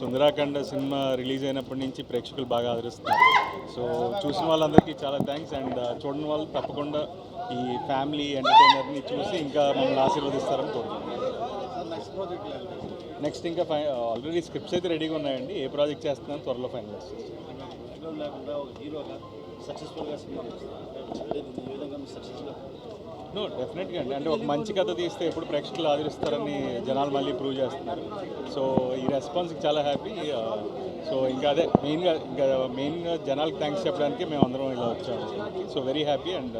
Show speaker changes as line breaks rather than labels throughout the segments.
సుందరాఖండ్ cinema release అయినప్పటి నుంచి ప్రేక్షకులు బాగా ఆదరిస్తున్నారు. సో చూసిన వాళ్ళందరికీ చాలా థ్యాంక్స్. అండ్ చూడని వాళ్ళు తప్పకుండా ఈ ఫ్యామిలీ ఎంటర్టైనర్ని చూసి ఇంకా మమ్మల్ని ఆశీర్వదిస్తారని కోరుకుంటున్నాను. నెక్స్ట్ ఇంకా ఆల్రెడీ స్క్రిప్ట్స్ అయితే రెడీగా ఉన్నాయండి. ఏ ప్రాజెక్ట్ చేస్తున్నాను త్వరలో ఫైనలైజ్ చేస్తాను. నో, డెఫినెట్గా అండి. అంటే ఒక మంచి కథ తీస్తే ఎప్పుడు ప్రేక్షకులు ఆదరిస్తారని జనాలు మళ్ళీ ప్రూవ్ చేస్తున్నారు. సో ఈ రెస్పాన్స్కి చాలా హ్యాపీ. సో ఇంకా అదే మెయిన్గా జనాలకు థ్యాంక్స్ చెప్పడానికి మేము అందరం ఇలా వచ్చాము. So very happy. అండ్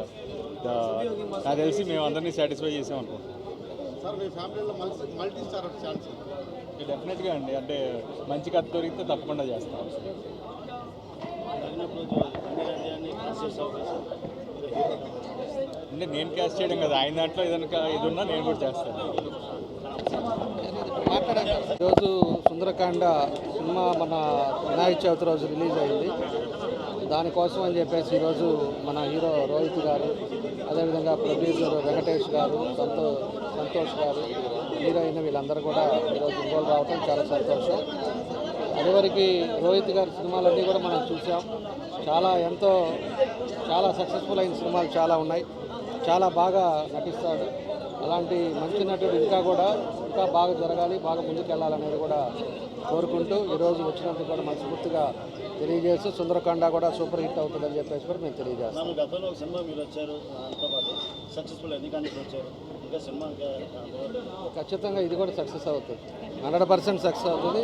నాకు తెలిసి మేము అందరినీ సాటిస్ఫై చేసాం అనుకుంటున్నాం. డెఫినెట్గా అండి. అంటే మంచి కథ దొరికితే తప్పకుండా చేస్తాం. అంటే నేను క్యాస్ట్ చేయడం కదా, ఆయన దాంట్లో ఏదైనా ఇది ఉన్నా నేను కూడా చేస్తాను.
ఈరోజు సుందరకాండ సినిమా మన వినాయక చవితి రోజు రిలీజ్ అయింది. దానికోసం అని చెప్పేసి ఈరోజు మన హీరో రోహిత్ గారు, అదేవిధంగా ప్రొడ్యూసర్ వెంకటేష్ గారు, సంతోష్ గారు, హీరోయిన్ వీళ్ళందరూ కూడా ఈరోజు ఇన్వాల్వ్ రావడం చాలా సంతోషం. అదివరకు రోహిత్ గారి సినిమాలన్నీ కూడా మనం చూసాం. చాలా సక్సెస్ఫుల్ అయిన సినిమాలు చాలా ఉన్నాయి. చాలా బాగా నటిస్తాడు. అలాంటి మంచి నటుడు ఇంకా బాగా జరగాలి, బాగా ముందుకెళ్ళాలనేది కూడా కోరుకుంటూ ఈరోజు వచ్చినందుకు కూడా మనస్ఫూర్తిగా తెలియజేస్తూ సుందరకాండ కూడా సూపర్ హిట్ అవుతుందని చెప్పేసి కూడా మేము తెలియజేస్తాం. ఖచ్చితంగా ఇది కూడా సక్సెస్ అవుతుంది. 100% సక్సెస్ అవుతుంది.